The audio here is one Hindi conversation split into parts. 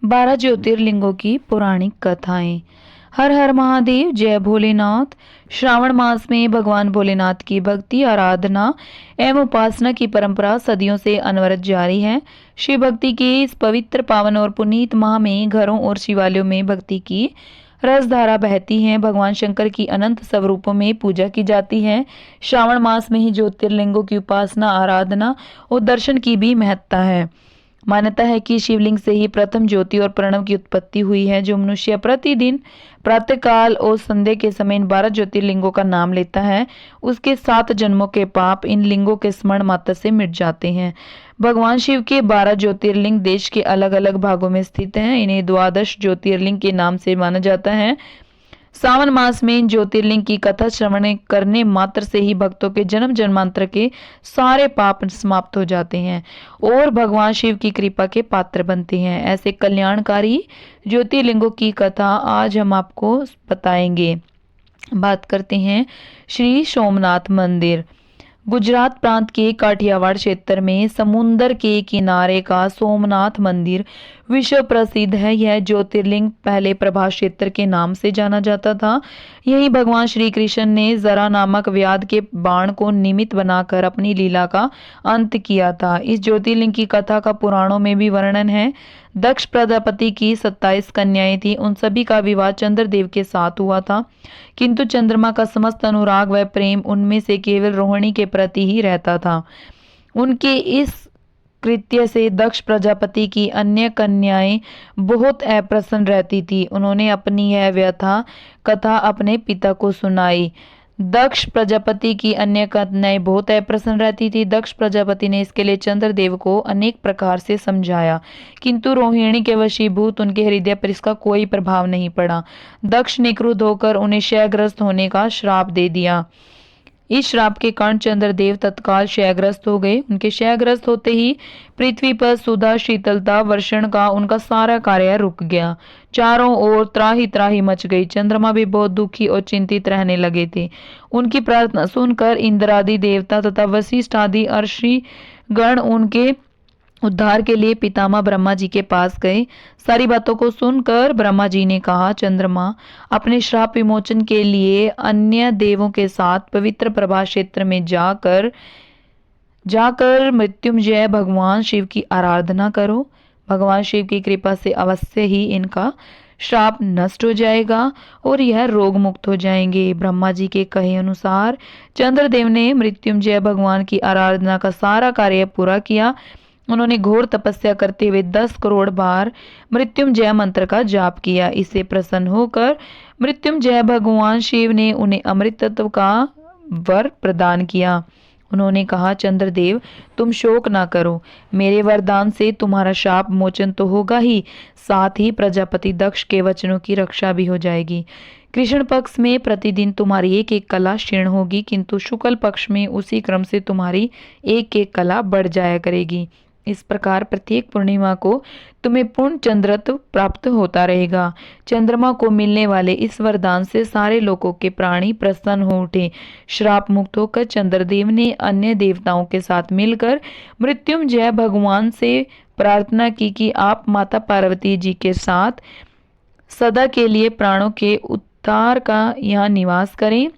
12 ज्योतिर्लिंगों की पौराणिक कथाएं। हर हर महादेव, जय भोलेनाथ। श्रावण मास में भगवान भोलेनाथ की भक्ति, आराधना एवं उपासना की परंपरा सदियों से अनवरत जारी है। शिव भक्ति के इस पवित्र, पावन और पुनीत माह में घरों और शिवालयों में भक्ति की रसधारा बहती है। भगवान शंकर की अनंत स्वरूपों में पूजा की जाती है। श्रावण मास में ही ज्योतिर्लिंगों की उपासना, आराधना और दर्शन की भी महत्ता है। मान्यता है कि शिवलिंग से ही प्रथम ज्योति और प्रणव की उत्पत्ति हुई है। जो मनुष्य प्रतिदिन प्रातःकाल और संध्या के समय इन 12 ज्योतिर्लिंगों का नाम लेता है, उसके 7 जन्मों के पाप इन लिंगों के स्मरण मात्र से मिट जाते हैं। भगवान शिव के 12 ज्योतिर्लिंग देश के अलग अलग भागों में स्थित हैं। इन्हें द्वादश ज्योतिर्लिंग के नाम से माना जाता है। सावन मास में इन ज्योतिर्लिंग की कथा श्रवण करने मात्र से ही भक्तों के जन्म जन्मांतर के सारे पाप समाप्त हो जाते हैं और भगवान शिव की कृपा के पात्र बनते हैं। ऐसे कल्याणकारी ज्योतिर्लिंगों की कथा आज हम आपको बताएंगे। बात करते हैं श्री सोमनाथ मंदिर। गुजरात प्रांत के काठियावाड़ क्षेत्र में समुंदर के किनारे का सोमनाथ मंदिर विश्व प्रसिद्ध है। यह ज्योतिर्लिंग पहले प्रभास क्षेत्र के नाम से जाना जाता था। यही भगवान श्री कृष्ण ने जरा नामक व्याध के बाण को निमित्त बनाकर अपनी लीला का अंत किया था। इस ज्योतिर्लिंग की कथा का पुराणों में भी वर्णन है। दक्ष प्रजापति की 27 कन्याएं थी। उन सभी का विवाह चंद्रदेव के साथ हुआ था, किंतु चंद्रमा का समस्त अनुराग व प्रेम उनमें से केवल रोहिणी के प्रति ही रहता था। उनके इस कृत्य से दक्ष प्रजापति की अन्य कन्याएं बहुत अप्रसन्न रहती थी। उन्होंने अपनी यह व्यथा कथा अपने पिता को सुनाई। दक्ष प्रजापति की अन्य कन्याएं बहुत अप्रसन्न रहती थी। दक्ष प्रजापति ने इसके लिए चंद्रदेव को अनेक प्रकार से समझाया, किंतु रोहिणी के वशीभूत उनके हृदय पर इसका कोई प्रभाव नहीं पड़ा। दक्ष ने क्रुद्ध होकर उन्हें क्षयग्रस्त होने का श्राप दे दिया। इस श्राप के कारण चंद्रदेव तत्काल क्षयग्रस्त हो गए। उनके क्षयग्रस्त होते ही पृथ्वी पर सुधा शीतलता वर्षण का उनका सारा कार्य रुक गया। चारों ओर त्राही त्राही मच गई। चंद्रमा भी बहुत दुखी और चिंतित रहने लगे थे। उनकी प्रार्थना सुनकर इंद्रादि देवता तथा वशिष्ठ आदि ऋषि गण उनके उद्धार के लिए पितामह ब्रह्मा जी के पास गए। सारी बातों को सुनकर ब्रह्मा जी ने कहा, चंद्रमा, अपने श्राप विमोचन के लिए अन्य देवों के साथ पवित्र प्रभास क्षेत्र में जाकर मृत्युंजय भगवान शिव की आराधना करो। भगवान शिव की कृपा से अवश्य ही इनका श्राप नष्ट हो जाएगा और यह रोग मुक्त हो जाएंगे। ब्रह्मा जी के कहे अनुसार चंद्रदेव ने मृत्युंजय भगवान की आराधना का सारा कार्य पूरा किया। उन्होंने घोर तपस्या करते हुए 10 करोड़ बार मृत्युंजय मंत्र का जाप किया। इससे प्रसन्न होकर मृत्युंजय भगवान शिव ने उन्हें अमृत तत्व का वर प्रदान किया। उन्होंने कहा, चंद्रदेव, तुम शोक ना करो। मेरे वरदान से तुम्हारा शाप मोचन तो होगा ही, साथ ही प्रजापति दक्ष के वचनों की रक्षा भी हो जाएगी। कृष्ण पक्ष में प्रतिदिन तुम्हारी एक एक कला क्षीण होगी, किंतु शुक्ल पक्ष में उसी क्रम से तुम्हारी एक एक कला बढ़ जाया करेगी। इस प्रकार प्रत्येक पूर्णिमा को तुम्हें पूर्ण चंद्रत्व प्राप्त होता रहेगा। चंद्रमा को मिलने वाले इस वरदान से सारे लोगों के प्राणी प्रसन्न हो उठे। श्राप मुक्त होकर चंद्रदेव ने अन्य देवताओं के साथ मिलकर मृत्युंजय भगवान से प्रार्थना की कि आप माता पार्वती जी के साथ सदा के लिए प्राणों के उद्धार का यहाँ निवास करें।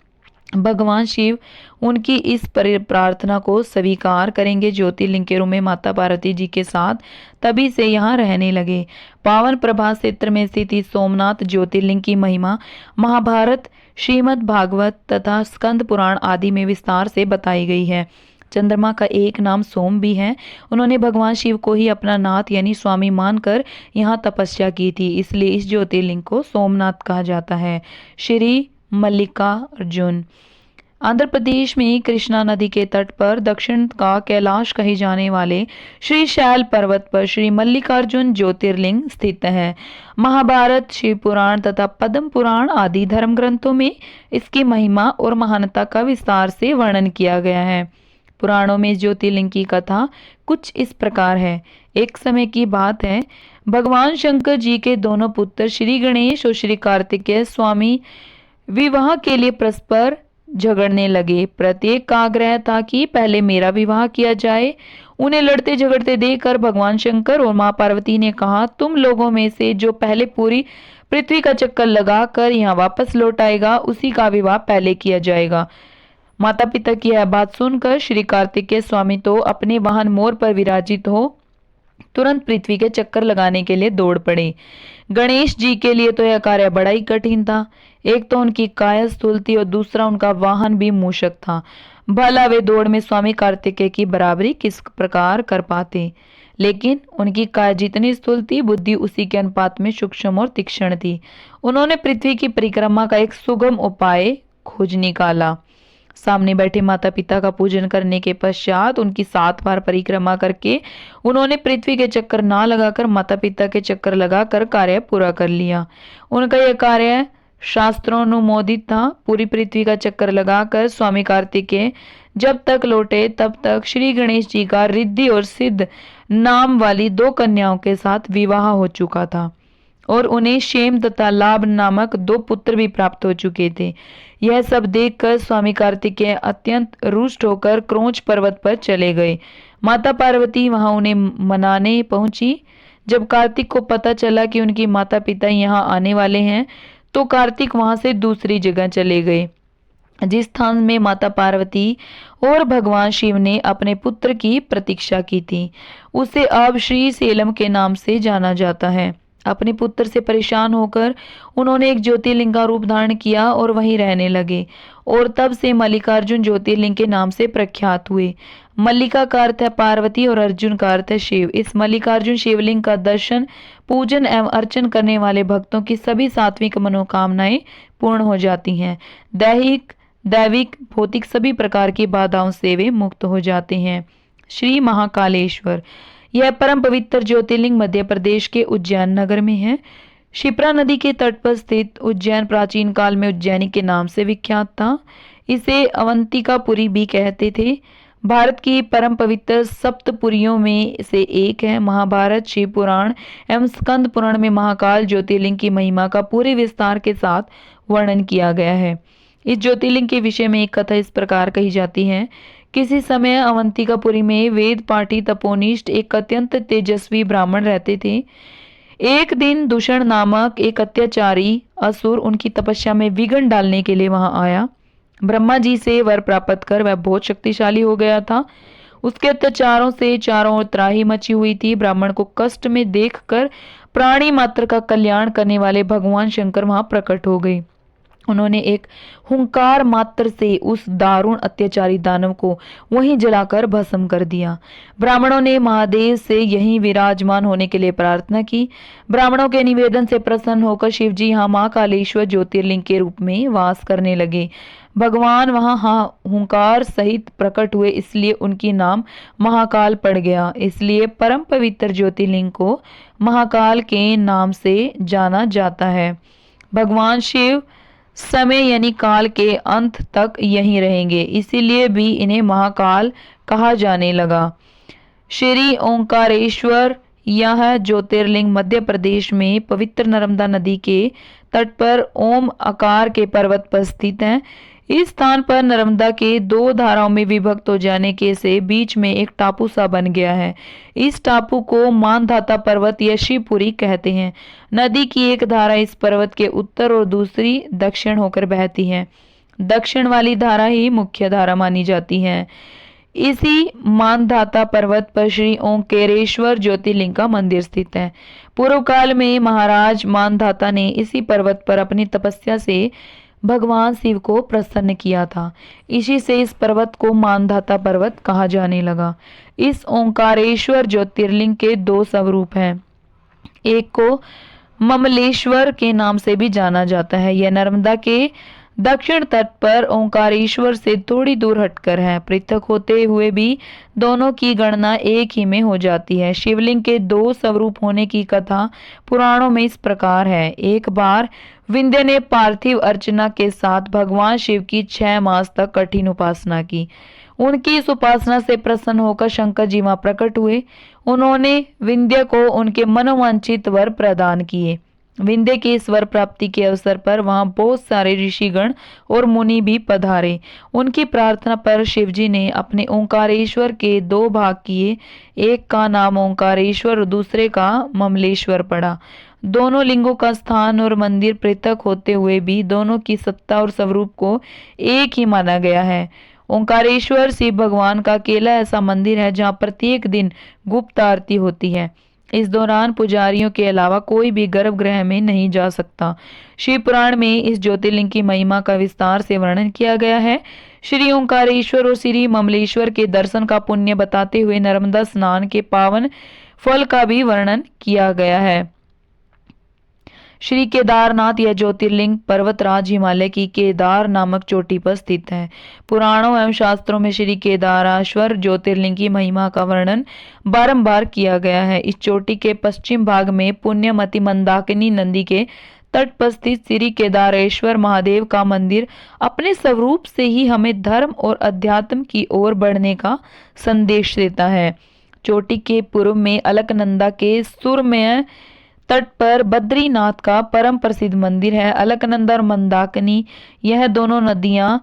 भगवान शिव उनकी इस प्रार्थना को स्वीकार करेंगे। ज्योतिर्लिंग के रूप में माता पार्वती जी के साथ तभी से यहाँ रहने लगे। पावन प्रभास क्षेत्र में स्थित इस सोमनाथ ज्योतिर्लिंग की महिमा महाभारत, श्रीमद् भागवत तथा स्कंद पुराण आदि में विस्तार से बताई गई है। चंद्रमा का एक नाम सोम भी है। उन्होंने भगवान शिव को ही अपना नाथ यानी स्वामी मानकर यहाँ तपस्या की थी, इसलिए इस ज्योतिर्लिंग को सोमनाथ कहा जाता है। श्री मल्लिकार्जुन। आंध्र प्रदेश में कृष्णा नदी के तट पर दक्षिण का कैलाश कहे जाने वाले श्री शैल पर्वत पर श्री मल्लिकार्जुन ज्योतिर्लिंग स्थित है। महाभारत, शिव पुराण तथा पद्म पुराण आदि धर्म ग्रंथों में इसकी महिमा और महानता का विस्तार से वर्णन किया गया है। पुराणों में ज्योतिर्लिंग की कथा कुछ इस प्रकार है। एक समय की बात है, भगवान शंकर जी के दोनों पुत्र श्री गणेश और श्री कार्तिकेय स्वामी विवाह के लिए परस्पर झगड़ने लगे। प्रत्येक का आग्रह था कि पहले मेरा विवाह किया जाए उन्हें लड़ते झगड़ते देखकर भगवान शंकर और मां पार्वती ने कहा, तुम लोगों में से जो पहले पूरी पृथ्वी का चक्कर लगाकर यहाँ वापस लौट आएगा उसी का विवाह पहले किया जाएगा। माता पिता की यह बात सुनकर श्री कार्तिकेय स्वामी तो अपने वाहन मोर पर विराजित हो तुरंत पृथ्वी के चक्कर लगाने के लिए दौड़ पड़े। गणेश जी के लिए तो यह कार्य बड़ा ही कठिन था। एक तो उनकी काया स्थूल थी और दूसरा उनका वाहन भी मूषक था। भला वे दौड़ में स्वामी कार्तिकेय की बराबरी किस प्रकार कर पाते। लेकिन उनकी काया जितनी स्थूल थी, बुद्धि उसी के अनुपात में सूक्ष्म और तीक्ष्ण थी। उन्होंने पृथ्वी की परिक्रमा का एक सुगम उपाय खोज निकाला। सामने बैठे माता पिता का पूजन करने के पश्चात उनकी 7 बार परिक्रमा करके उन्होंने पृथ्वी के चक्कर ना लगाकर माता पिता के चक्कर लगाकर कार्य पूरा कर लिया। उनका यह कार्य शास्त्रोनुमोदित था। पूरी पृथ्वी का चक्कर लगाकर स्वामी कार्तिकेय जब तक लौटे तब तक श्री गणेश जी का रिद्धि और सिद्ध नाम वाली 2 कन्याओं के साथ विवाह हो चुका था और उन्हें क्षेम तथा लाभ नामक 2 पुत्र भी प्राप्त हो चुके थे। यह सब देखकर स्वामी कार्तिकेय अत्यंत रुष्ट होकर क्रोंच पर्वत पर चले गए। माता पार्वती वहां उन्हें मनाने पहुंची। जब कार्तिक को पता चला कि उनकी माता पिता यहाँ आने वाले हैं तो कार्तिक वहां से दूसरी जगह चले गए, जिस स्थान में माता पार्वती और भगवान शिव ने अपने पुत्र की प्रतीक्षा की थी। उसे अब श्री सेलम के नाम से जाना जाता है। अपने पुत्र से परेशान होकर उन्होंने एक ज्योतिर्लिंग का रूप धारण किया और वहीं रहने लगे और तब से मल्लिकार्जुन ज्योतिर्लिंग के नाम से प्रख्यात हुए। मल्लिका का अर्थ है पार्वती और अर्जुन का अर्थ है शिव। इस मल्लिकार्जुन शिवलिंग का दर्शन, पूजन एवं अर्चन करने वाले भक्तों की सभी सात्विक मनोकामनाएं पूर्ण हो जाती हैं। दैविक भौतिक सभी प्रकार की बाधाओं से वे मुक्त हो जाते हैं। श्री महाकालेश्वर, यह परम पवित्र ज्योतिर्लिंग मध्य प्रदेश के उज्जैन नगर में है। शिप्रा नदी के तट पर स्थित उज्जैन प्राचीन काल में उज्जैनी के नाम से विख्यात था। इसे अवंतिकापुरी भी कहते थे। भारत की परम पवित्र सप्तपुरियों में से एक है। महाभारत, शिव पुराण एवं स्कंद पुराण में महाकाल ज्योतिर्लिंग की महिमा का पूरे विस्तार के साथ वर्णन किया गया है। इस ज्योतिर्लिंग के विषय में एक कथा इस प्रकार कही जाती है। किसी समय अवंतिकापुरी में वेद पाठी तपोनिष्ठ एक अत्यंत तेजस्वी ब्राह्मण रहते थे। एक दिन दूषण नामक एक अत्याचारी असुर उनकी तपस्या में विघ्न डालने के लिए वहां आया। ब्रह्मा जी से वर प्राप्त कर वह बहुत शक्तिशाली हो गया था। उसके अत्याचारों से चारों ओर त्राही मची हुई थी। ब्राह्मण को कष्ट में देखकर प्राणी मात्र का कल्याण करने वाले भगवान शंकर वहां प्रकट हो गए। उन्होंने एक हुंकार मात्र से उस दारुण अत्याचारी दानव को वहीं जलाकर भस्म कर दिया। ब्राह्मणों ने महादेव से यहीं विराजमान होने के लिए प्रार्थना की। ब्राह्मणों के निवेदन से प्रसन्न होकर शिव जी यहाँ महाकालेश्वर ज्योतिर्लिंग के रूप में वास करने लगे। भगवान वहां हुंकार सहित प्रकट हुए, इसलिए उनकी नाम महाकाल पड़ गया। इसलिए परम पवित्र ज्योतिर्लिंग को महाकाल के नाम से जाना जाता है। भगवान शिव समय यानी काल के अंत तक यहीं रहेंगे, इसीलिए भी इन्हें महाकाल कहा जाने लगा। श्री ओंकारेश्वर यह ज्योतिर्लिंग मध्य प्रदेश में पवित्र नर्मदा नदी के तट पर ओम आकार के पर्वत पर स्थित है। इस स्थान पर नर्मदा के 2 धाराओं में विभक्त हो जाने के से बीच में एक टापू सा बन गया है। इस टापू को मानधाता पर्वत या शिवपुरी कहते हैं। नदी की एक धारा इस पर्वत के उत्तर और दूसरी दक्षिण होकर बहती है। दक्षिण वाली धारा ही मुख्य धारा मानी जाती है। इसी मानधाता पर्वत पर श्री ओंकारेश्वर ज्योतिर्लिंग का मंदिर स्थित है। पूर्व काल में महाराज मानधाता ने इसी पर्वत पर अपनी तपस्या से भगवान शिव को प्रसन्न किया था। इसी से इस पर्वत को मानधाता पर्वत कहा जाने लगा। इस ओंकारेश्वर ज्योतिर्लिंग के 2 स्वरूप हैं। एक को ममलेश्वर के नाम से भी जाना जाता है। यह नर्मदा के दक्षिण तट पर ओंकारेश्वर से थोड़ी दूर हटकर है। पृथक होते हुए भी दोनों की गणना एक ही में हो जाती है। शिवलिंग के 2 स्वरूप होने की कथा पुराणों में इस प्रकार है। एक बार विंध्य ने पार्थिव अर्चना के साथ भगवान शिव की 6 मास तक कठिन उपासना की। उनकी इस उपासना से प्रसन्न होकर शंकर जी वहां प्रकट हुए। उन्होंने विंध्य को उनके मनोवांछित वर प्रदान किए। विंध्य के स्वर प्राप्ति के अवसर पर वहां बहुत सारे ऋषिगण और मुनि भी पधारे। उनकी प्रार्थना पर शिवजी ने अपने ओंकारेश्वर के दो भाग किए। एक का नाम ओंकारेश्वर और दूसरे का ममलेश्वर पड़ा। दोनों लिंगों का स्थान और मंदिर पृथक होते हुए भी दोनों की सत्ता और स्वरूप को एक ही माना गया है। ओंकारेश्वर शिव भगवान का अकेला ऐसा मंदिर है जहाँ प्रत्येक दिन गुप्त आरती होती है। इस दौरान पुजारियों के अलावा कोई भी गर्भगृह में नहीं जा सकता। शिव पुराण में इस ज्योतिर्लिंग की महिमा का विस्तार से वर्णन किया गया है। श्री ओंकारेश्वर और श्री ममलेश्वर के दर्शन का पुण्य बताते हुए नर्मदा स्नान के पावन फल का भी वर्णन किया गया है। श्री केदारनाथ यह ज्योतिर्लिंग पर्वतराज हिमालय की केदार नामक चोटी पर स्थित है। पुराणों एवं शास्त्रों में श्री केदारेश्वर ज्योतिर्लिंग की महिमा का वर्णन बारंबार किया गया है। इस चोटी के पश्चिम भाग में पुण्यमती मंदाकिनी नदी के तट पर स्थित श्री केदारेश्वर महादेव का मंदिर अपने स्वरूप से ही हमें धर्म और अध्यात्म की ओर बढ़ने का संदेश देता है। चोटी के पूर्व में अलकनंदा के सुरम्य तट पर बद्रीनाथ का परम प्रसिद्ध मंदिर है। अलकनंदा और मंदाकिनी यह दोनों नदियां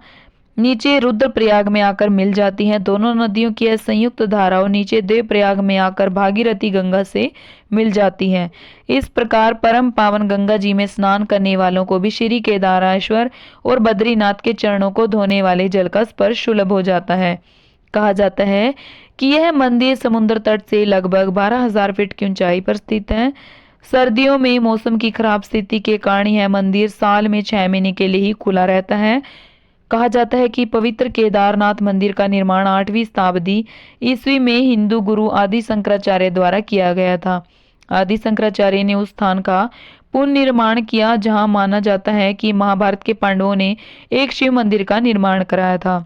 नीचे रुद्रप्रयाग में आकर मिल जाती हैं। दोनों नदियों की यह संयुक्त धाराओं नीचे देवप्रयाग में आकर भागीरथी गंगा से मिल जाती हैं। इस प्रकार परम पावन गंगा जी में स्नान करने वालों को भी श्री केदारेश्वर और बद्रीनाथ के चरणों को धोने वाले जल का स्पर्श सुलभ हो जाता है। कहा जाता है कि यह मंदिर समुद्र तट से लगभग 12,000 फीट की ऊंचाई पर स्थित है। सर्दियों में मौसम की खराब स्थिति के कारण यह मंदिर साल में 6 महीने के लिए ही खुला रहता है। कहा जाता है कि पवित्र केदारनाथ मंदिर का निर्माण 8वीं शताब्दी ईस्वी में हिंदू गुरु आदि शंकराचार्य द्वारा किया गया था। आदि शंकराचार्य ने उस स्थान का पुनर्निर्माण किया जहां माना जाता है कि महाभारत के पांडवों ने एक शिव मंदिर का निर्माण कराया था।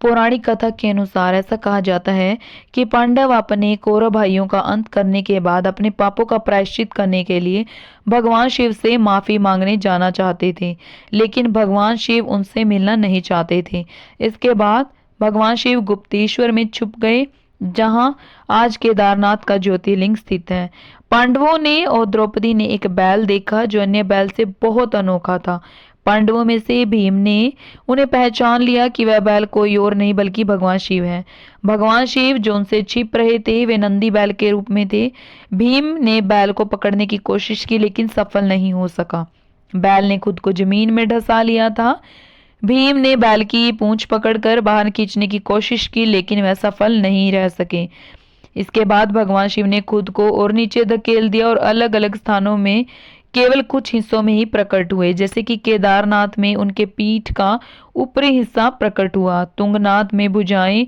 पौराणिक कथा के अनुसार ऐसा कहा जाता है कि पांडव अपने कौरव भाइयों का अंत करने के बाद अपने पापों का प्रायश्चित करने के लिए भगवान शिव से माफी मांगने जाना चाहते थे, लेकिन भगवान शिव उनसे मिलना नहीं चाहते थे। इसके बाद भगवान शिव गुप्तेश्वर में छुप गए, जहां आज केदारनाथ का ज्योतिर्लिंग स्थित है। पांडवों ने और द्रौपदी ने एक बैल देखा जो अन्य बैल से बहुत अनोखा था। पांडवों में से भीम ने उन्हें पहचान लिया कि वह बैल कोई और नहीं बल्कि भगवान शिव है। भगवान शिव जो उनसे छिप रहे थे वे नंदी बैल के रूप में थे। भीम ने बैल को पकड़ने की कोशिश की लेकिन सफल नहीं हो सका। बैल ने खुद को जमीन में धंसा लिया था। भीम ने बैल की पूंछ पकड़कर बाहर खींचने की कोशिश की लेकिन वह सफल नहीं रह सके। इसके बाद भगवान शिव ने खुद को और नीचे धकेल दिया और अलग अलग स्थानों में केवल कुछ हिस्सों में ही प्रकट हुए, जैसे कि केदारनाथ में उनके पीठ का ऊपरी हिस्सा प्रकट हुआ, तुंगनाथ में भुजाएं,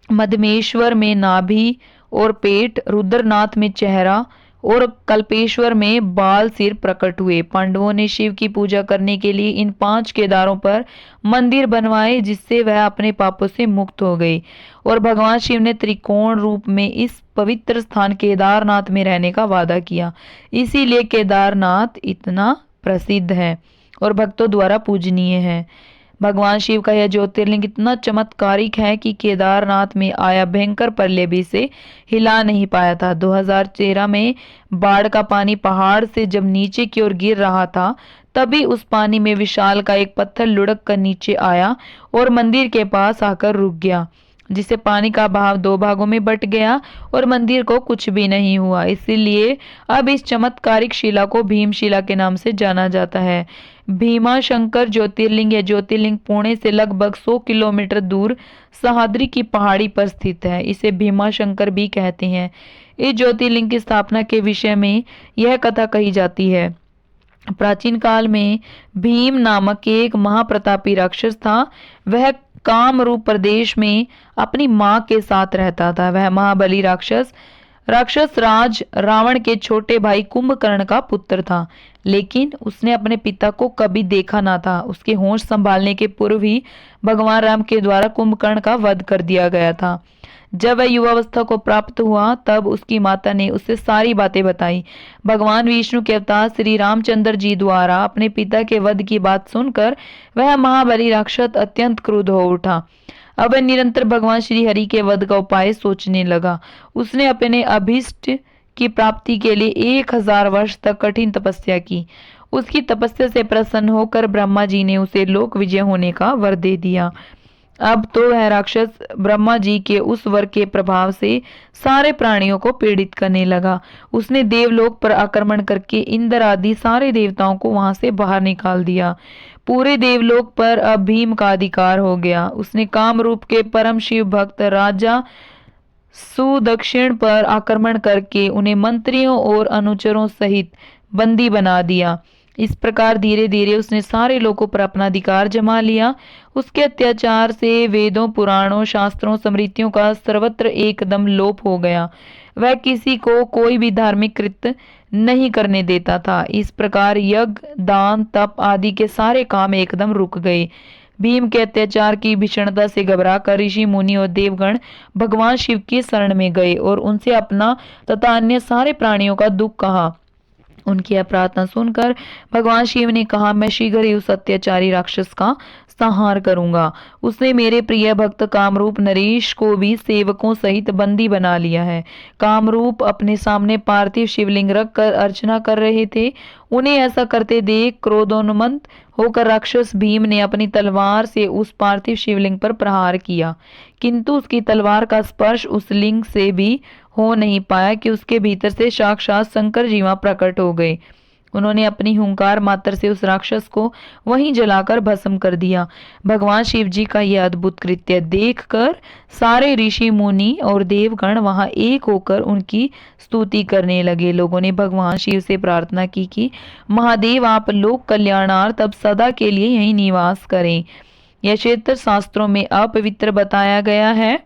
मधमेश्वर में नाभि और पेट, रुद्रनाथ में चेहरा और कल्पेश्वर में बाल सिर प्रकट हुए। पांडवों ने शिव की पूजा करने के लिए इन 5 केदारों पर मंदिर बनवाए जिससे वह अपने पापों से मुक्त हो गए और भगवान शिव ने त्रिकोण रूप में इस पवित्र स्थान केदारनाथ में रहने का वादा किया। इसीलिए केदारनाथ इतना प्रसिद्ध है और भक्तों द्वारा पूजनीय है। भगवान शिव का यह ज्योतिर्लिंग इतना चमत्कारिक है कि केदारनाथ में आया भयंकर प्रलय भी इसे हिला नहीं पाया था। 2013 में बाढ़ का पानी पहाड़ से जब नीचे की ओर गिर रहा था तभी उस पानी में विशाल का एक पत्थर लुढ़क कर नीचे आया और मंदिर के पास आकर रुक गया, जिससे पानी का बहाव 2 भागों में बट गया और मंदिर को कुछ भी नहीं हुआ। इसीलिए अब इस चमत्कारिक शिला को भीमशिला के नाम से जाना जाता है। भीमाशंकर ज्योतिर्लिंग यह ज्योतिर्लिंग पुणे से लगभग 100 किलोमीटर दूर सह्याद्री की पहाड़ी पर स्थित है। इसे भीमाशंकर भी कहते हैं। इस ज्योतिर्लिंग की स्थापना के विषय में यह कथा कही जाती है। प्राचीन काल में भीम नामक एक महाप्रतापी राक्षस था। वह कामरूप प्रदेश में अपनी मां के साथ रहता था। वह महाबली राक्षस राज रावण के छोटे भाई कुंभकर्ण का पुत्र था, लेकिन उसने अपने पिता को कभी देखा ना था। उसके होश संभालने के पूर्व ही भगवान राम के द्वारा कुंभकर्ण का वध कर दिया गया था। जब वह युवावस्था को प्राप्त हुआ तब उसकी माता ने उसे सारी बातें बताई। भगवान विष्णु के अवतार श्री रामचंद्र जी द्वारा अपने पिता के वध की बात सुनकर वह महाबली राक्षस अत्यंत क्रुद्ध हो उठा। अब वह निरंतर भगवान श्री हरि के वध का उपाय सोचने लगा। उसने अपने अभीष्ट की प्राप्ति के लिए 1000 वर्ष तक कठिन तपस्या की। उसकी तपस्या से प्रसन्न होकर ब्रह्मा जी ने उसे लोक विजय होने का वर दे दिया। अब तो वह राक्षस ब्रह्मा जी के उस वर के प्रभाव से सारे प्राणियों को पीड़ित करने लगा। उसने देवलोक पर आक्रमण करके इंद्र आदि सारे देवताओं को वहां से बाहर निकाल दिया। पूरे देवलोक पर अब भीम का अधिकार हो गया। उसने कामरूप के परम शिव भक्त राजा सुदक्षिण पर आक्रमण करके उन्हें मंत्रियों और अनुचरों सहित बंदी बना दिया। इस प्रकार धीरे धीरे उसने सारे लोगों पर अपना अधिकार जमा लिया। उसके अत्याचार से वेदों, पुराणों, शास्त्रों, स्मृतियों का सर्वत्र एकदम लोप हो गया। वह किसी को कोई भी धार्मिक कृत्य नहीं करने देता था। इस प्रकार यज्ञ, दान, तप आदि के सारे काम एकदम रुक गए। भीम के अत्याचार की भीषणता से घबराकर ऋषि, मुनि और देवगण भगवान शिव की शरण में गए और उनसे अपना तथा अन्य सारे प्राणियों का दुख कहा। उनकी यह प्रार्थना सुनकर भगवान शिव ने कहा, मैं शीघ्र ही उस अत्याचारी राक्षस का संहार करूंगा। उसने मेरे प्रिय भक्त कामरूप नरेश को भी सेवकों सहित बंदी बना लिया है। कामरूप अपने सामने पार्थिव शिवलिंग रख कर अर्चना कर रहे थे। उन्हें ऐसा करते देख क्रोधोन्मत्त होकर राक्षस भीम ने अपनी तलवार से उस पार्थिव शिवलिंग पर प्रहार किया, किंतु उसकी तलवार का स्पर्श उस लिंग से भी हो नहीं पाया कि उसके भीतर से साक्षात शंकर जी वहां प्रकट हो गए। उन्होंने अपनी हुंकार मात्र से उस राक्षस को वहीं जलाकर भस्म कर दिया। भगवान शिव जी का यह अद्भुत कृत्य देखकर सारे ऋषि, मुनि और देवगण वहां एक होकर उनकी स्तुति करने लगे। लोगों ने भगवान शिव से प्रार्थना की कि महादेव, आप लोक कल्याणार्थ अब सदा के लिए यहीं निवास करें। यह क्षेत्र शास्त्रों में अपवित्र बताया गया है।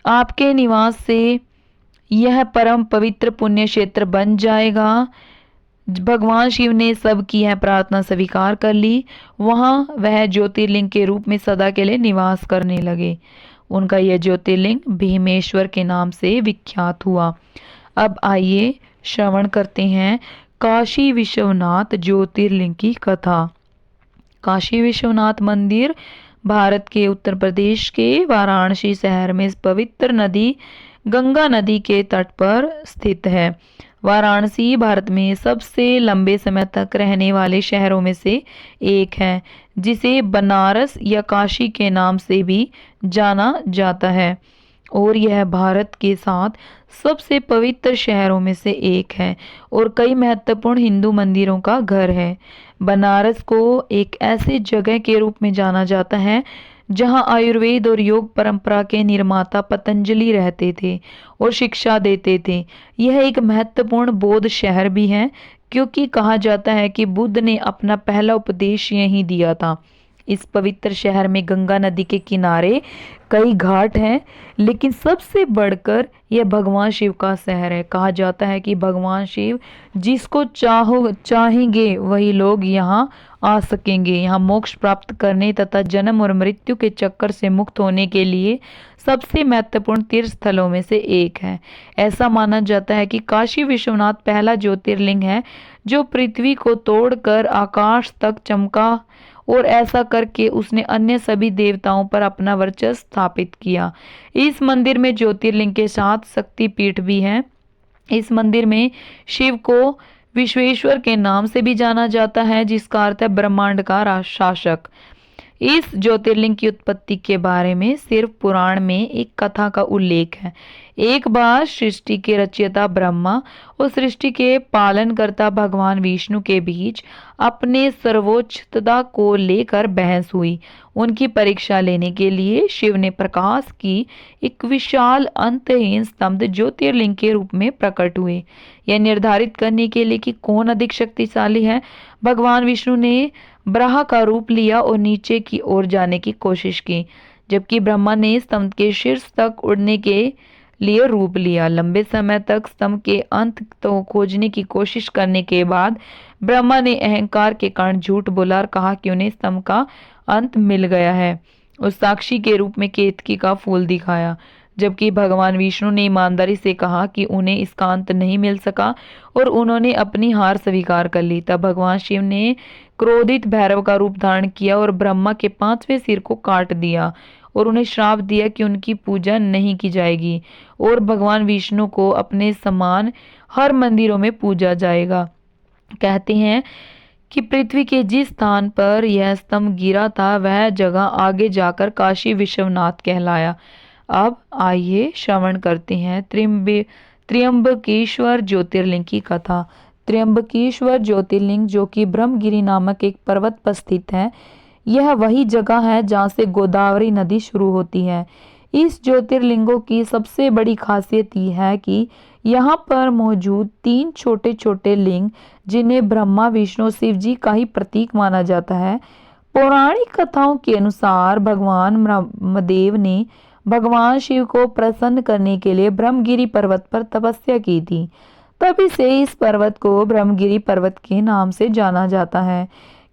आपके निवास से यह परम पवित्र पुण्य क्षेत्र बन जाएगा। भगवान शिव ने सबकी यह प्रार्थना स्वीकार कर ली। वहां वह ज्योतिर्लिंग के रूप में सदा के लिए निवास करने लगे। उनका यह ज्योतिर्लिंग भीमेश्वर के नाम से विख्यात हुआ। अब आइए श्रवण करते हैं काशी विश्वनाथ ज्योतिर्लिंग की कथा। काशी विश्वनाथ मंदिर भारत के उत्तर प्रदेश के वाराणसी शहर में पवित्र नदी गंगा नदी के तट पर स्थित है। वाराणसी भारत में सबसे लंबे समय तक रहने वाले शहरों में से एक है, जिसे बनारस या काशी के नाम से भी जाना जाता है, और यह भारत के साथ सबसे पवित्र शहरों में से एक है और कई महत्वपूर्ण हिंदू मंदिरों का घर है। बनारस को एक ऐसी जगह के रूप में जाना जाता है जहां आयुर्वेद और योग परंपरा के निर्माता पतंजलि रहते थे और शिक्षा देते थे। यह एक महत्वपूर्ण बौद्ध शहर भी है, क्योंकि कहा जाता है कि बुद्ध ने अपना पहला उपदेश यहीं दिया था। इस पवित्र शहर में गंगा नदी के किनारे कई घाट हैं, लेकिन सबसे बढ़कर यह भगवान शिव का शहर है। कहा जाता है कि भगवान शिव जिसको चाहेंगे वही लोग यहाँ आ सकेंगे। यहाँ मोक्ष प्राप्त करने तथा जन्म और मृत्यु के चक्कर से मुक्त होने के लिए सबसे महत्वपूर्ण तीर्थ स्थलों में से एक है। ऐसा माना जाता है कि काशी विश्वनाथ पहला ज्योतिर्लिंग है जो पृथ्वी को तोड़कर आकाश तक चमका, और ऐसा करके उसने अन्य सभी देवताओं पर अपना वर्चस्व स्थापित किया। इस मंदिर में ज्योतिर्लिंग के साथ शक्तिपीठ भी है। इस मंदिर में शिव को विश्वेश्वर के नाम से भी जाना जाता है, जिसका अर्थ है ब्रह्मांड का शासक। इस ज्योतिर्लिंग की उत्पत्ति के बारे में सिर्फ पुराण में एक कथा का उल्लेख है। एक बार सृष्टि के रचयिता ब्रह्मा और सृष्टि के पालनकर्ता भगवान विष्णु के बीच अपने सर्वोच्चता को लेकर बहस हुई। उनकी परीक्षा लेने के लिए शिव ने प्रकाश की एक विशाल अंतहीन स्तंभ ज्योतिर्लिंग के रूप में प्रकट हुए। यह निर्धारित करने के लिए कि कौन अधिक शक्तिशाली है, भगवान विष्णु ने ब्रहा का रूप लिया और नीचे की ओर जाने की कोशिश की, जबकि ब्रह्मा ने स्तंभ के शीर्ष तक उड़ने के लिए रूप लिया। लंबे समय तक स्तंभ के अंत को खोजने की कोशिश करने के बाद ब्रह्मा ने अहंकार के कारण झूठ बोला और कहा कि उन्हें स्तंभ का अंत मिल गया है। उस साक्षी के रूप में केतकी का फूल दिखाया, जबकि भगवान विष्णु ने ईमानदारी से कहा कि उन्हें इसका अंत नहीं मिल सका और उन्होंने अपनी हार स्वीकार कर ली। तब भगवान शिव ने क्रोधित भैरव का रूप धारण किया और ब्रह्मा के 5वें सिर को काट दिया और उन्हें श्राप दिया कि उनकी पूजा नहीं की जाएगी और भगवान विष्णु को अपने समान हर मंदिरों में पूजा जाएगा। कहते हैं कि पृथ्वी के जिस स्थान पर यह स्तंभ गिरा था वह जगह आगे जाकर काशी विश्वनाथ कहलाया। अब आइए श्रवण करते हैं त्र्यंबकेश्वर ज्योतिर्लिंग की कथा। त्र्यंबकेश्वर ज्योतिर्लिंग जो कि ब्रह्मगिरी नामक एक पर्वत पर स्थित है, यह वही जगह है जहाँ से गोदावरी नदी शुरू होती है। इस ज्योतिर्लिंगों की सबसे बड़ी खासियत यह है कि यहाँ पर मौजूद 3 छोटे छोटे लिंग, जिन्हें ब्रह्मा विष्णु शिव जी का ही प्रतीक माना जाता है। पौराणिक कथाओं के अनुसार भगवान ब्रह्मदेव ने भगवान शिव को प्रसन्न करने के लिए ब्रह्मगिरी पर्वत पर तपस्या की थी। तभी से इस पर्वत को ब्रह्मगिरी पर्वत के नाम से जाना जाता है।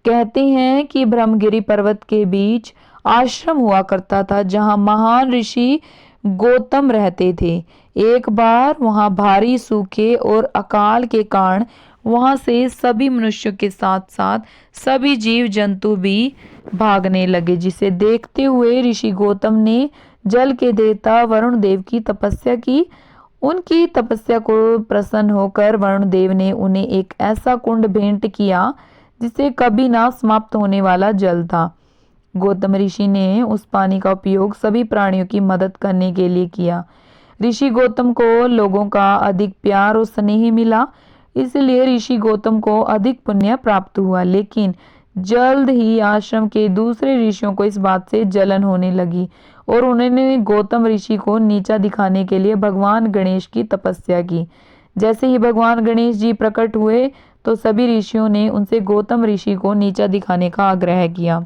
कहते हैं कि ब्रह्मगिरी पर्वत के बीच आश्रम हुआ करता था जहां महान ऋषि गौतम रहते थे। एक बार वहां भारी सूखे और अकाल के कारण वहां से सभी मनुष्यों के साथ साथ सभी जीव जंतु भी भागने लगे, जिसे देखते हुए ऋषि गौतम ने जल के देवता वरुण देव की तपस्या की। उनकी तपस्या को प्रसन्न होकर वरुण देव ने उन्हें एक ऐसा कुंड भेंट किया जिसे कभी ना समाप्त होने वाला जल था। गौतम ऋषि ने उस पानी का उपयोग सभी प्राणियों की मदद करने के लिए किया। ऋषि गौतम को लोगों का अधिक प्यार और स्नेह मिला, इसलिए ऋषि गौतम को अधिक पुण्य प्राप्त हुआ। लेकिन जल्द ही आश्रम के दूसरे ऋषियों को इस बात से जलन होने लगी और उन्होंने गौतम ऋषि को नीचा दिखाने के लिए भगवान गणेश की तपस्या की। जैसे ही भगवान गणेश जी प्रकट हुए तो सभी ऋषियों ने उनसे गौतम ऋषि को नीचा दिखाने का आग्रह किया।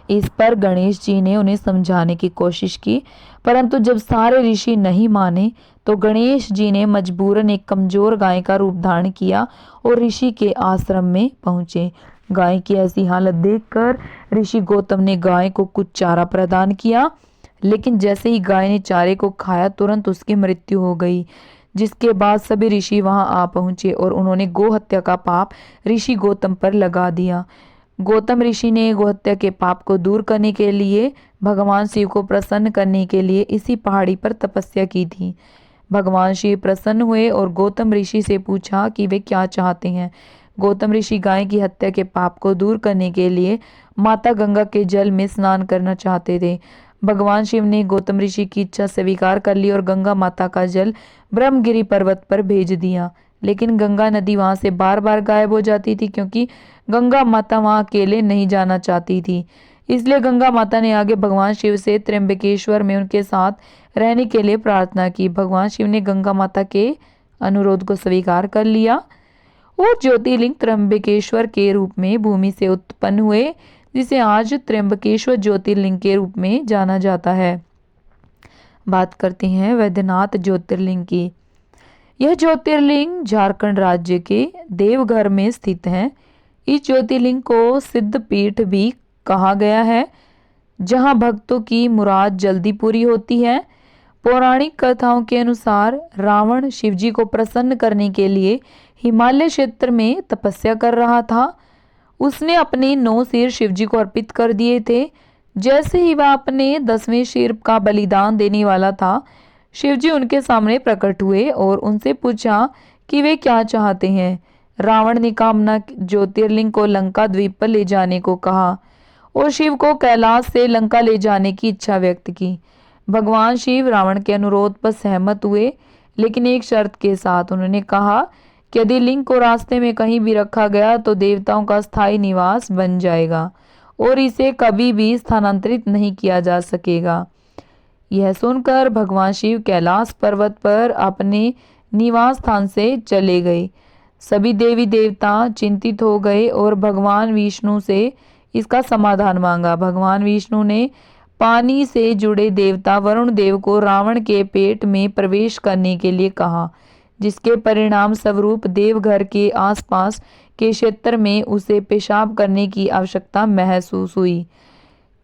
इस पर गणेश जी ने उन्हें समझाने की कोशिश की, परंतु जब सारे ऋषि नहीं माने तो गणेश जी ने मजबूरन एक कमजोर गाय का रूप धारण किया और ऋषि के आश्रम में पहुंचे। गाय की ऐसी हालत देखकर ऋषि गौतम ने गाय को कुछ चारा प्रदान किया, लेकिन जैसे ही गाय ने चारे को खाया तुरंत उसकी मृत्यु हो गई। जिसके बाद सभी ऋषि वहां आ पहुंचे और उन्होंने गोहत्या का पाप ऋषि गौतम पर लगा दिया। गौतम ऋषि ने गोहत्या के पाप को दूर करने के लिए भगवान शिव को प्रसन्न करने के लिए इसी पहाड़ी पर तपस्या की थी। भगवान शिव प्रसन्न हुए और गौतम ऋषि से पूछा कि वे क्या चाहते हैं। गौतम ऋषि गाय की हत्या के पाप को दूर करने के लिए माता गंगा के जल में स्नान करना चाहते थे। भगवान शिव ने गौतम ऋषि की इच्छा स्वीकार कर ली और गंगा माता का जल ब्रह्मगिरी पर्वत पर भेज दिया। लेकिन गंगा नदी वहां से बार बार गायब हो जाती थी, क्योंकि गंगा माता वहां अकेले नहीं जाना चाहती थी। इसलिए गंगा माता ने आगे भगवान शिव से त्र्यंबकेश्वर में उनके साथ रहने के लिए प्रार्थना की। भगवान शिव ने गंगा माता के अनुरोध को स्वीकार कर लिया और ज्योतिर्लिंग त्र्यंबकेश्वर के रूप में भूमि से उत्पन्न हुए, जिसे आज त्र्यंबकेश्वर ज्योतिर्लिंग के रूप में जाना जाता है। बात करते हैं वैद्यनाथ ज्योतिर्लिंग की। यह ज्योतिर्लिंग झारखंड राज्य के देवघर में स्थित है। इस ज्योतिर्लिंग को सिद्ध पीठ भी कहा गया है, जहां भक्तों की मुराद जल्दी पूरी होती है। पौराणिक कथाओं के अनुसार रावण शिवजी को प्रसन्न करने के लिए हिमालय क्षेत्र में तपस्या कर रहा था। उसने अपने 9 सिर शिवजी को अर्पित कर दिए थे। जैसे ही वह अपने 10वें सिर का बलिदान देने वाला था, शिवजी उनके सामने प्रकट हुए और उनसे पूछा कि वे क्या चाहते हैं। रावण ने कामना ज्योतिर्लिंग को लंका द्वीप पर ले जाने को कहा और शिव को कैलाश से लंका ले जाने की इच्छा व्यक्त की। भगवान शिव रावण के अनुरोध पर सहमत हुए, लेकिन एक शर्त के साथ। उन्होंने कहा कि यदि लिंग को रास्ते में कहीं भी रखा गया तो देवताओं का स्थायी निवास बन जाएगा और इसे कभी भी स्थानांतरित नहीं किया जा सकेगा। यह सुनकर भगवान शिव कैलाश पर्वत पर अपने निवास स्थान से चले गए। सभी देवी देवता चिंतित हो गए और भगवान विष्णु से इसका समाधान मांगा। भगवान विष्णु ने पानी से जुड़े देवता वरुण देव को रावण के पेट में प्रवेश करने के लिए कहा, जिसके परिणाम स्वरूप देवघर के आसपास के क्षेत्र में उसे पेशाब करने की आवश्यकता महसूस हुई।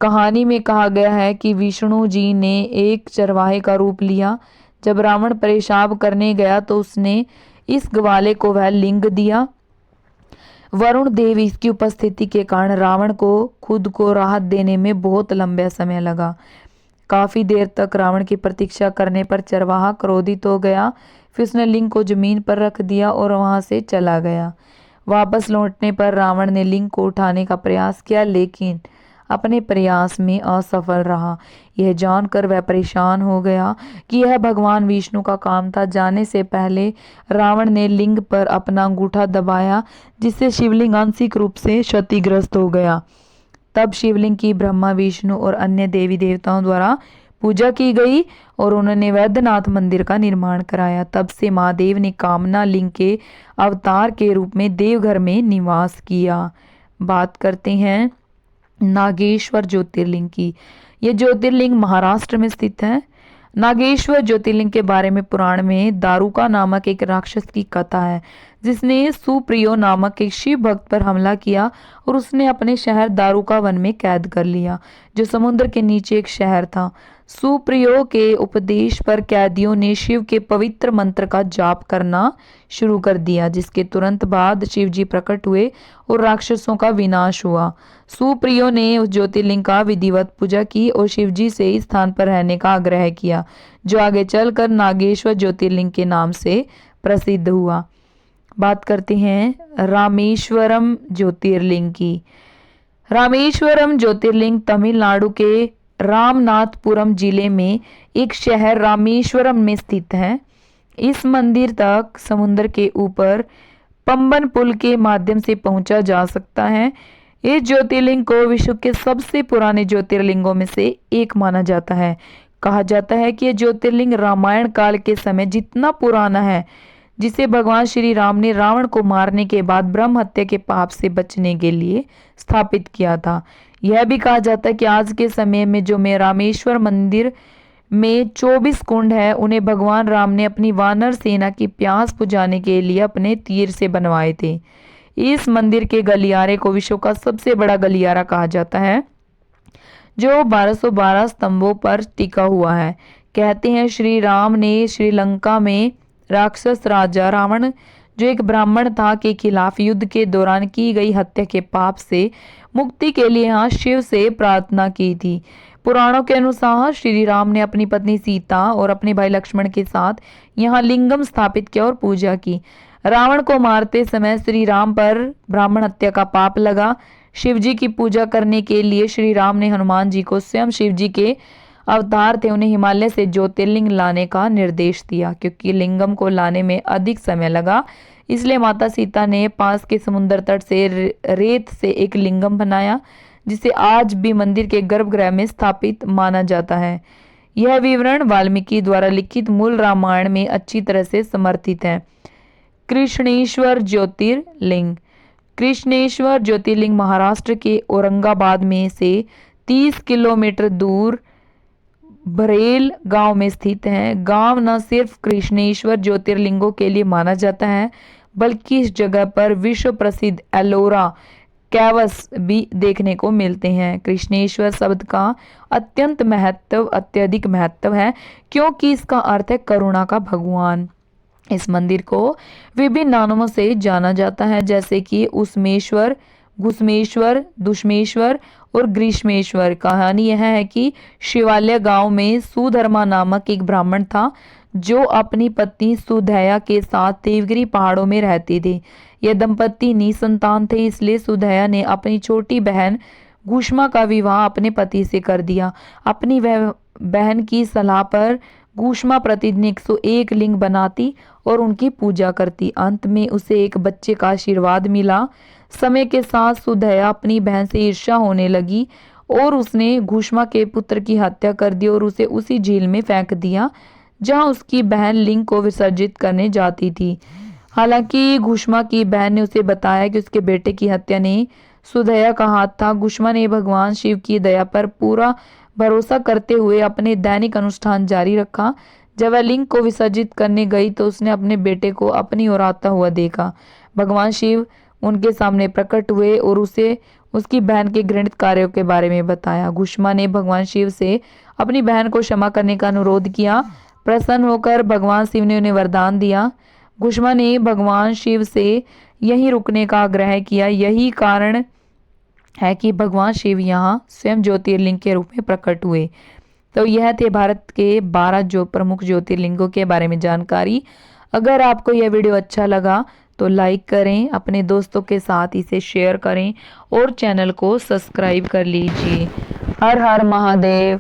कहानी में कहा गया है कि विष्णु जी ने एक चरवाहे का रूप लिया। जब रावण पेशाब करने गया तो उसने इस ग्वाले को वह लिंग दिया वरुण देव इसकी उपस्थिति के कारण रावण को खुद को राहत देने में बहुत लंबा समय लगा। काफी देर तक रावण की प्रतीक्षा करने पर चरवाहा क्रोधित हो गया। फिर उसने लिंग को जमीन पर रख दिया और वहां से चला गया। वापस लौटने पर रावण ने लिंग को उठाने का प्रयास किया, लेकिन अपने प्रयास में असफल रहा। यह जानकर वह परेशान हो गया कि यह भगवान विष्णु का काम था। जाने से पहले रावण ने लिंग पर अपना अंगूठा दबाया, जिससे शिवलिंग आंशिक रूप से क्षतिग्रस्त हो गया। तब शिवलिंग की ब्रह्मा, विष्णु और अन्य देवी देवताओं द्वारा पूजा की गई और उन्होंने वैद्यनाथ मंदिर का निर्माण कराया। तब से महादेव ने कामना लिंग के अवतार के रूप में देवघर में निवास किया। बात करते हैं नागेश्वर ज्योतिर्लिंग की। ये ज्योतिर्लिंग महाराष्ट्र में स्थित है। नागेश्वर ज्योतिर्लिंग के बारे में पुराण में दारुका नामक एक राक्षस की कथा है, जिसने सुप्रियो नामक एक शिव भक्त पर हमला किया और उसने अपने शहर दारुका वन में कैद कर लिया, जो समुद्र के नीचे एक शहर था। सुप्रियो के उपदेश पर कैदियों ने शिव के पवित्र मंत्र का जाप करना शुरू कर दिया, जिसके तुरंत बाद शिव जी प्रकट हुए और राक्षसों का विनाश हुआ। सुप्रियो ने उस ज्योतिर्लिंग का विधिवत पूजा की और शिव जी से इस स्थान पर रहने का आग्रह किया, जो आगे चलकर नागेश्वर ज्योतिर्लिंग के नाम से प्रसिद्ध हुआ। बात करते हैं रामेश्वरम ज्योतिर्लिंग की। रामेश्वरम ज्योतिर्लिंग तमिलनाडु के रामनाथपुरम जिले में एक शहर रामेश्वरम में स्थित है। इस मंदिर तक समुद्र के ऊपर पंबन पुल के माध्यम से पहुंचा जा सकता है। इस ज्योतिर्लिंग को विश्व के सबसे पुराने ज्योतिर्लिंगों में से एक माना जाता है। कहा जाता है कि यह ज्योतिर्लिंग रामायण काल के समय जितना पुराना है, जिसे भगवान श्री राम ने रावण को मारने के बाद ब्रह्म हत्या के पाप से बचने के लिए स्थापित किया था। यह भी कहा जाता है कि आज के समय में जो में रामेश्वर मंदिर में 24 कुंड है, उन्हें भगवान राम ने अपनी वानर सेना की प्यास बुझाने के लिए अपने तीर से बनवाए थे। इस मंदिर के गलियारे को विश्व का सबसे बड़ा गलियारा कहा जाता है, जो 1212 स्तंभों पर टिका हुआ है। कहते हैं श्री राम ने श्रीलंका में राक्षस राजा रावण, जो एक ब्राह्मण था, के खिलाफ युद्ध के दौरान की गई हत्या के पाप से मुक्ति के लिए यहाँ शिव से प्रार्थना की थी। पुराणों के अनुसार श्री राम ने अपनी पत्नी सीता और अपने भाई लक्ष्मण के साथ यहाँ लिंगम स्थापित किया और पूजा की। रावण को मारते समय श्री राम पर ब्राह्मण हत्या का पाप लगा। शिव जी की पूजा करने के लिए श्री राम ने हनुमान जी को, स्वयं शिव जी के अवतार थे, उन्हें हिमालय से ज्योतिर्लिंग लाने का निर्देश दिया। क्योंकि लिंगम को लाने में अधिक समय लगा, इसलिए माता सीता ने पास के समुद्र तट से रेत से एक लिंगम बनाया, जिसे आज भी मंदिर के गर्भगृह में स्थापित माना जाता है। यह विवरण वाल्मीकि द्वारा लिखित मूल रामायण में अच्छी तरह से समर्थित है। कृष्णेश्वर ज्योतिर्लिंग। कृष्णेश्वर ज्योतिर्लिंग महाराष्ट्र के औरंगाबाद में से 30 किलोमीटर दूर बरेल गांव में स्थित है। गांव न सिर्फ कृष्णेश्वर ज्योतिर्लिंगों के लिए माना जाता है, बल्कि इस जगह पर विश्व प्रसिद्ध एलोरा कैवस भी देखने को मिलते हैं। कृष्णेश्वर शब्द का अत्यधिक महत्व है, क्योंकि इसका अर्थ है करुणा का भगवान। इस मंदिर को विभिन्न नामों से जाना जाता है, जैसे कि उसमेश्वर, घुसमेश्वर, दुष्मेश्वर और ग्रीष्मेश्वर। कहानी यह है कि शिवालय गांव में सुधर्मा नामक एक ब्राह्मण था, जो अपनी पत्नी सुधैया के साथ देवगिरी पहाड़ों में रहते थे। यह दंपति निसंतान थे, इसलिए सुधैया ने अपनी छोटी बहन घुष्मा का विवाह अपने पति से कर दिया। अपनी बहन की सलाह पर घुष्मा प्रतिदिन 101 लिंग बनाती और उनकी पूजा करती। अंत में उसे एक बच्चे का आशीर्वाद मिला। समय के साथ सुधैया अपनी बहन से ईर्ष्या होने लगी और उसने घुष्मा के पुत्र की हत्या कर दी और उसे उसी झील में फेंक दिया, जहां उसकी बहन लिंग को विसर्जित करने जाती थी। हालांकि घुष्मा की बहन ने उसे बताया कि उसके बेटे की हत्या में सुधैया का हाथ था। घुष्मा ने भगवान शिव की दया पर पूरा भरोसा करते हुए अपने दैनिक अनुष्ठान जारी रखा। जब वह लिंग को विसर्जित करने गई तो उसने अपने बेटे को अपनी ओर आता हुआ देखा। भगवान शिव उनके सामने प्रकट हुए और उसे उसकी बहन के घृणित कार्यों के बारे में बताया। घुष्मा ने भगवान शिव से अपनी बहन को क्षमा करने का अनुरोध किया। प्रसन्न होकर भगवान शिव ने उन्हें वरदान दिया। घुश्मा ने भगवान शिव से यहीं रुकने का आग्रह किया। यही कारण है कि भगवान शिव यहाँ स्वयं ज्योतिर्लिंग के रूप में प्रकट हुए। तो यह थे भारत के 12 जो प्रमुख ज्योतिर्लिंगों के बारे में जानकारी। अगर आपको यह वीडियो अच्छा लगा तो लाइक करें, अपने दोस्तों के साथ इसे शेयर करें और चैनल को सब्सक्राइब कर लीजिए। हर हर महादेव।